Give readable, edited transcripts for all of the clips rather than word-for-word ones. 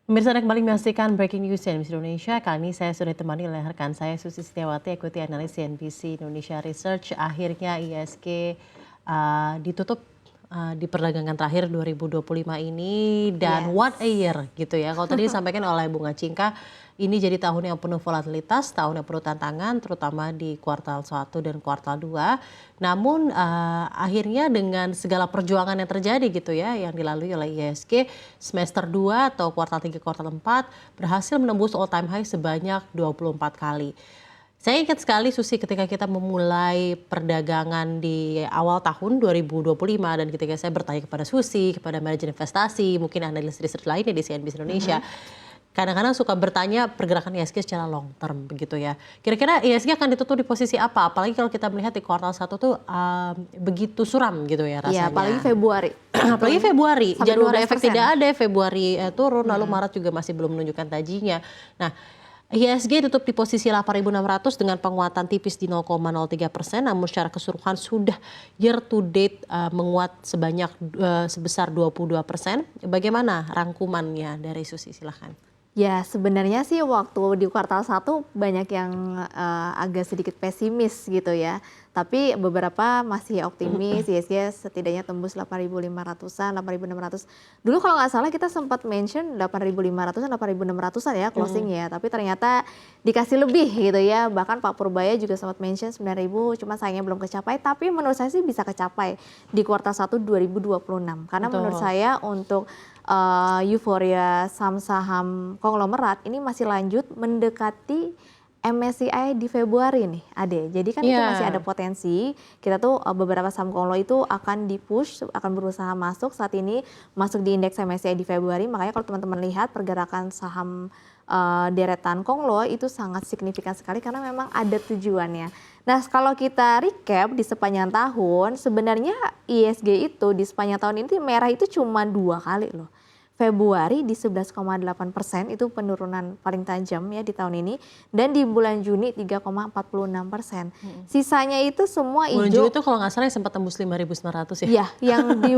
Pemirsa Anda kembali menyaksikan Breaking News CNBC Indonesia. Kali ini saya sudah ditemani oleh rekan saya Susi Setiawati, Equity Analyst CNBC Indonesia Research. Akhirnya ISG ditutup di perdagangan terakhir 2025 ini dan Yes. what a year gitu ya. Kalau tadi disampaikan oleh Bunga Cingka, ini jadi tahun yang penuh volatilitas, tahun yang penuh tantangan terutama di kuartal 1 dan kuartal 2. Namun akhirnya dengan segala perjuangan yang terjadi gitu ya yang dilalui oleh ISG semester 2 atau kuartal 3 kuartal 4 berhasil menembus all time high sebanyak 24 kali. Saya ingat sekali Susi ketika kita memulai perdagangan di awal tahun 2025 dan ketika saya bertanya kepada Susi, kepada manajer investasi, mungkin analis research lainnya di CNBC Indonesia. Kadang-kadang suka bertanya pergerakan ISG secara long term begitu ya. Kira-kira ISG akan ditutup di posisi apa? Apalagi kalau kita melihat di kuartal 1 tuh begitu suram gitu ya rasanya. Iya, apalagi Februari. Apalagi Februari, Sampai Januari efek 12%. tidak ada, Februari turun, lalu Maret juga masih belum menunjukkan tajinya. Nah, IHSG tutup di posisi 8.600 dengan penguatan tipis di 0,03%, namun secara keseluruhan sudah year to date menguat sebesar 22%. Bagaimana rangkumannya dari Susi, silahkan. Ya, sebenarnya sih waktu di kuartal 1 banyak yang agak sedikit pesimis gitu ya. Tapi beberapa masih optimis, ISG setidaknya tembus 8.500-an, 8.600. Dulu kalau nggak salah kita sempat mention 8.500-an, 8.600-an ya closing ya. Tapi ternyata dikasih lebih gitu ya. Bahkan Pak Purbaya juga sempat mention 9.000, cuma sayangnya belum kecapai. Tapi menurut saya sih bisa kecapai di kuartal 1 2026. Karena menurut saya untuk euforia saham-saham konglomerat ini masih lanjut mendekati MSCI di Februari nih, Ade. Jadi kan itu masih ada potensi. Kita tuh beberapa saham konglo itu akan dipush, akan berusaha masuk saat ini masuk di indeks MSCI di Februari. Makanya kalau teman-teman lihat pergerakan saham deretan konglo itu sangat signifikan sekali karena memang ada tujuannya. Nah, kalau kita recap di sepanjang tahun, sebenarnya ISG itu di sepanjang tahun ini merah itu cuma 2 kali loh. Februari di 11,8%, itu penurunan paling tajam ya di tahun ini, dan di bulan Juni 3,46%. Sisanya itu semua Bulan hijau. Juli itu kalau nggak salah sempat tembus 5.900 ya. Iya, yang di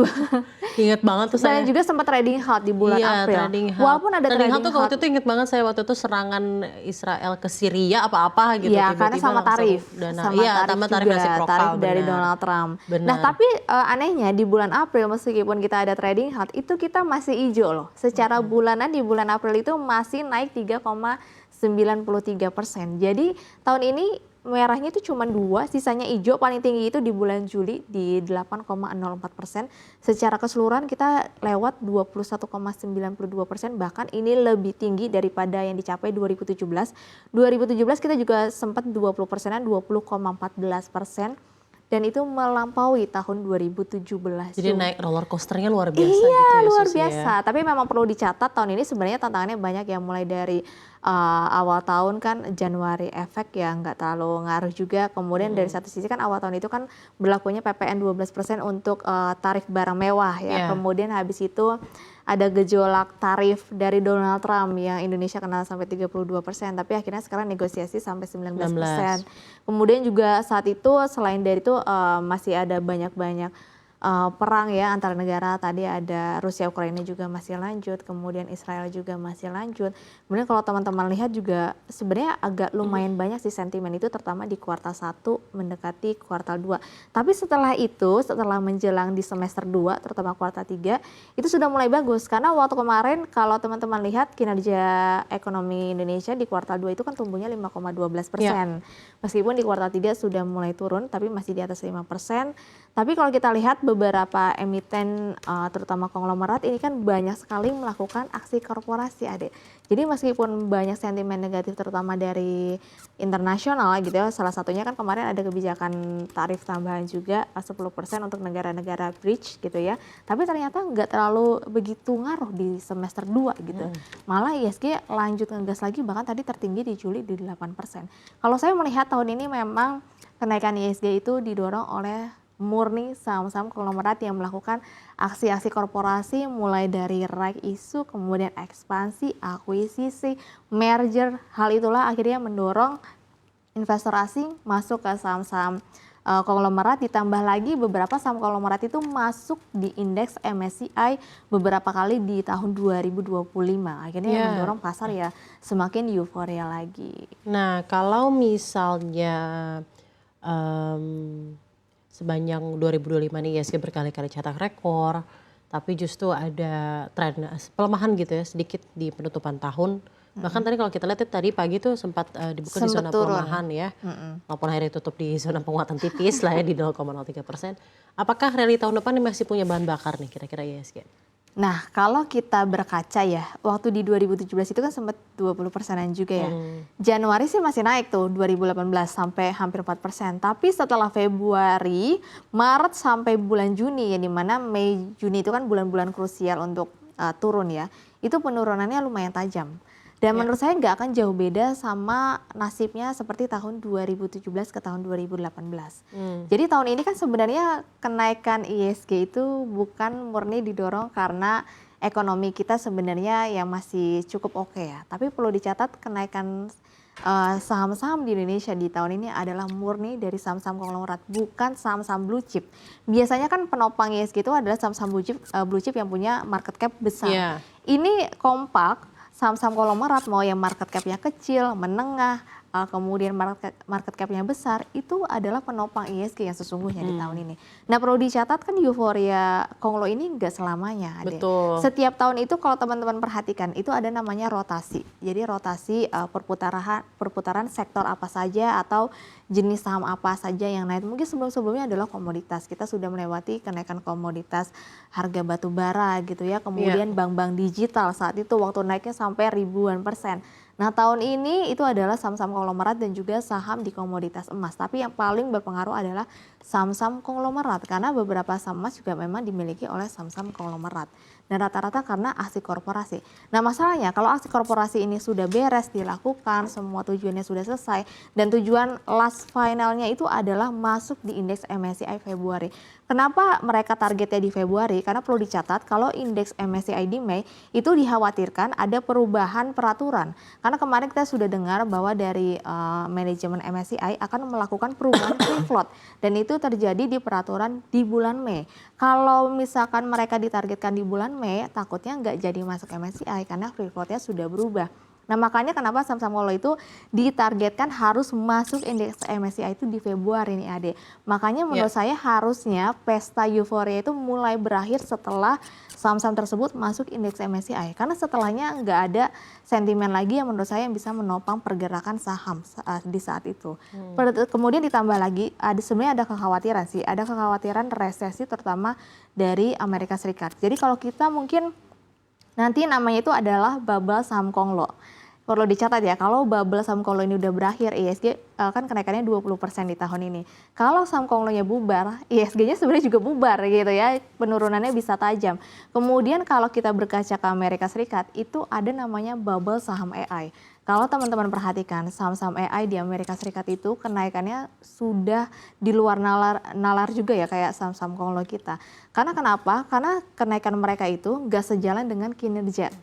Ingat banget tuh saya. dan juga sempat trading halt di bulan April. Trading halt. Walaupun ada Trading halt trading tuh waktu itu inget banget saya waktu itu serangan Israel ke Syria apa-apa gitu. Iya, karena tiba-tiba sama langsung tarif, dana. sama Iya, tarif tambah tarif juga, resiprokal, tarif dari benar. Donald Trump. Nah, Benar. tapi anehnya di bulan April meskipun kita ada trading halt, itu kita masih hijau loh. Secara bulanan di bulan April itu masih naik 3,93%. Jadi tahun ini merahnya itu cuma 2, sisanya hijau. Paling tinggi itu di bulan Juli di 8,04%. Secara keseluruhan kita lewat 21,92%, bahkan ini lebih tinggi daripada yang dicapai 2017. 2017 kita juga sempat 20%-an, 20,14%. Dan itu melampaui tahun 2017. Jadi naik roller coasternya luar biasa Iya, gitu ya luar Susi biasa. ya. Tapi memang perlu dicatat tahun ini sebenarnya tantangannya banyak ya, mulai dari awal tahun kan Januari efek ya nggak terlalu ngaruh juga. Kemudian dari satu sisi kan awal tahun itu kan berlakunya PPN 12% untuk tarif barang mewah ya. Iya. Kemudian habis itu ada gejolak tarif dari Donald Trump yang Indonesia kena sampai 32%, tapi akhirnya sekarang negosiasi sampai 19%. Kemudian juga saat itu selain dari itu masih ada banyak-banyak perang ya antar negara. Tadi ada Rusia Ukraina juga masih lanjut, kemudian Israel juga masih lanjut. Kemudian kalau teman-teman lihat juga sebenarnya agak lumayan banyak sih sentimen itu, terutama di kuartal 1 mendekati kuartal 2. Tapi setelah itu, setelah menjelang di semester 2 terutama kuartal 3 itu sudah mulai bagus, karena waktu kemarin kalau teman-teman lihat kinerja ekonomi Indonesia di kuartal 2 itu kan tumbuhnya 5,12%. Meskipun di kuartal 3 sudah mulai turun tapi masih di atas 5%. Tapi kalau kita lihat beberapa emiten terutama konglomerat ini kan banyak sekali melakukan aksi korporasi, Ade. Jadi meskipun banyak sentimen negatif terutama dari internasional gitu ya, salah satunya kan kemarin ada kebijakan tarif tambahan juga 10% untuk negara-negara bridge gitu ya. Tapi ternyata nggak terlalu begitu ngaruh di semester 2 gitu. Malah ISG lanjut ngegas lagi, bahkan tadi tertinggi di Juli di 8%. Kalau saya melihat tahun ini memang kenaikan ISG itu didorong oleh murni saham-saham konglomerat yang melakukan aksi-aksi korporasi, mulai dari right issue, kemudian ekspansi, akuisisi, merger. Hal itulah akhirnya mendorong investor asing masuk ke saham-saham konglomerat, ditambah lagi beberapa saham konglomerat itu masuk di indeks MSCI beberapa kali di tahun 2025. Akhirnya yang Ya. mendorong pasar ya semakin euforia lagi. Nah, kalau misalnya em, sepanjang 2025 nih ISG berkali-kali cetak rekor, tapi justru ada tren pelemahan gitu ya sedikit di penutupan tahun. Bahkan tadi kalau kita lihat tadi pagi tuh sempat dibuka di Sempet zona turun. pelemahan ya. Walaupun akhirnya tutup di zona penguatan tipis lah ya di 0,03%. Apakah rally tahun depan ini masih punya bahan bakar nih kira-kira ISG? Nah, kalau kita berkaca ya, waktu di 2017 itu kan sempat 20%-an juga ya. Januari sih masih naik tuh 2018 sampai hampir 4%. Tapi setelah Februari, Maret sampai bulan Juni ya, di mana Mei, Juni itu kan bulan-bulan krusial untuk turun ya. Itu penurunannya lumayan tajam. Dan menurut saya nggak akan jauh beda sama nasibnya seperti tahun 2017 ke tahun 2018. Jadi tahun ini kan sebenarnya kenaikan ISG itu bukan murni didorong karena ekonomi kita sebenarnya yang masih cukup oke ya. Tapi perlu dicatat kenaikan saham-saham di Indonesia di tahun ini adalah murni dari saham-saham konglomerat, bukan saham-saham blue chip. Biasanya kan penopang ISG itu adalah saham-saham blue chip yang punya market cap besar. Ini kompak. Saham-saham konglomerat mau yang market cap-nya kecil, menengah, kemudian market cap-nya besar, itu adalah penopang ISG yang sesungguhnya di tahun ini. Nah, perlu dicatat kan euforia konglo ini nggak selamanya. Betul. Setiap tahun itu kalau teman-teman perhatikan itu ada namanya rotasi. Jadi rotasi perputaran sektor apa saja atau jenis saham apa saja yang naik. Mungkin sebelum-sebelumnya adalah komoditas. Kita sudah melewati kenaikan komoditas harga batu bara gitu ya. Kemudian bank-bank digital saat itu waktu naiknya sampai ribuan persen. Nah, tahun ini itu adalah saham-saham konglomerat dan juga saham di komoditas emas. Tapi yang paling berpengaruh adalah saham-saham konglomerat karena beberapa saham emas juga memang dimiliki oleh saham-saham konglomerat. Dan rata-rata karena aksi korporasi. Nah, masalahnya kalau aksi korporasi ini sudah beres dilakukan, semua tujuannya sudah selesai dan tujuan last finalnya itu adalah masuk di indeks MSCI Februari. Kenapa mereka targetnya di Februari? Karena perlu dicatat kalau indeks MSCI di Mei itu dikhawatirkan ada perubahan peraturan. Karena kemarin kita sudah dengar bahwa dari manajemen MSCI akan melakukan perubahan free float dan itu terjadi di peraturan di bulan Mei. Kalau misalkan mereka ditargetkan di bulan Mei, takutnya nggak jadi masuk MSCI karena free floatnya sudah berubah. Nah, makanya kenapa saham-saham konglo itu ditargetkan harus masuk indeks MSCI itu di Februari nih Ade. Makanya menurut saya harusnya pesta euforia itu mulai berakhir setelah saham-saham tersebut masuk indeks MSCI. Karena setelahnya nggak ada sentimen lagi yang menurut saya yang bisa menopang pergerakan saham di saat itu. Kemudian ditambah lagi, sebenarnya ada kekhawatiran sih. Ada kekhawatiran resesi terutama dari Amerika Serikat. Jadi kalau kita mungkin nanti namanya itu adalah bubble saham konglo. Perlu dicatat ya, kalau bubble saham konglo ini udah berakhir, ISG kan kenaikannya 20% di tahun ini. Kalau saham konglonya bubar, ISG-nya sebenarnya juga bubar gitu ya, penurunannya bisa tajam. Kemudian kalau kita berkaca ke Amerika Serikat, itu ada namanya bubble saham AI. Kalau teman-teman perhatikan saham-saham AI di Amerika Serikat itu kenaikannya sudah di luar nalar juga ya kayak saham-saham konglo kita. Karena kenapa? Karena kenaikan mereka itu nggak sejalan dengan kinerja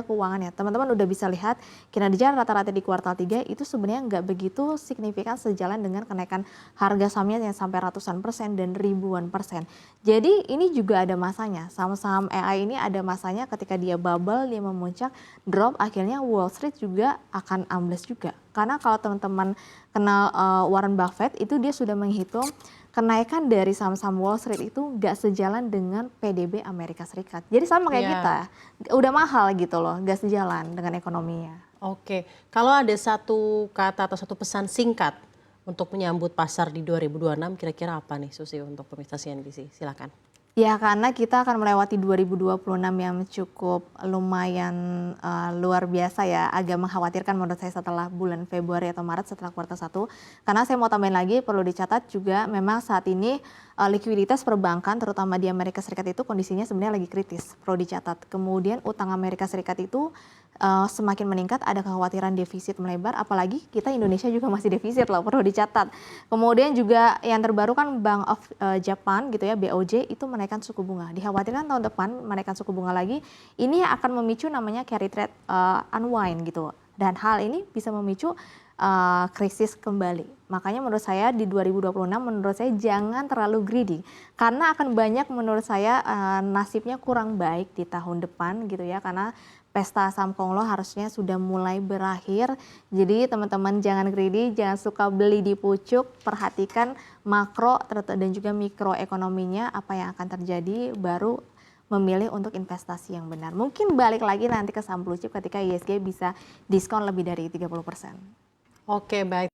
keuangannya. Teman-teman udah bisa lihat kinerja rata-rata di kuartal 3 itu sebenarnya nggak begitu signifikan sejalan dengan kenaikan harga sahamnya yang sampai ratusan persen dan ribuan persen. Jadi ini juga ada masanya. Saham-saham AI ini ada masanya ketika dia bubble, dia memuncak, drop, akhirnya Wall Street juga akan ambles juga. Karena kalau teman-teman kenal Warren Buffett itu dia sudah menghitung kenaikan dari saham-saham Wall Street itu nggak sejalan dengan PDB Amerika Serikat. Jadi sama kayak kita, udah mahal gitu loh, nggak sejalan dengan ekonominya. Oke, kalau ada satu kata atau satu pesan singkat untuk menyambut pasar di 2026, kira-kira apa nih Susi untuk pemirsa CNBC? Silakan. Ya karena kita akan melewati 2026 yang cukup lumayan luar biasa ya, agak mengkhawatirkan menurut saya setelah bulan Februari atau Maret setelah kuartal 1. Karena saya mau tambahin lagi perlu dicatat juga memang saat ini likuiditas perbankan terutama di Amerika Serikat itu kondisinya sebenarnya lagi kritis, perlu dicatat. Kemudian utang Amerika Serikat itu semakin meningkat, ada kekhawatiran defisit melebar, apalagi kita Indonesia juga masih defisit loh, perlu dicatat. Kemudian juga yang terbaru kan Bank of Japan gitu ya, BOJ itu menaikkan suku bunga. Dikhawatirkan tahun depan menaikkan suku bunga lagi, ini akan memicu namanya carry trade unwind gitu. Dan hal ini bisa memicu krisis kembali. Makanya menurut saya di 2026 menurut saya jangan terlalu greedy karena akan banyak menurut saya nasibnya kurang baik di tahun depan gitu ya, karena pesta saham Konglo harusnya sudah mulai berakhir. Jadi teman-teman jangan greedy, jangan suka beli di pucuk, perhatikan makro dan juga mikroekonominya apa yang akan terjadi, baru memilih untuk investasi yang benar. Mungkin balik lagi nanti ke saham blue chip ketika ISG bisa diskon lebih dari 30%. Oke, baik.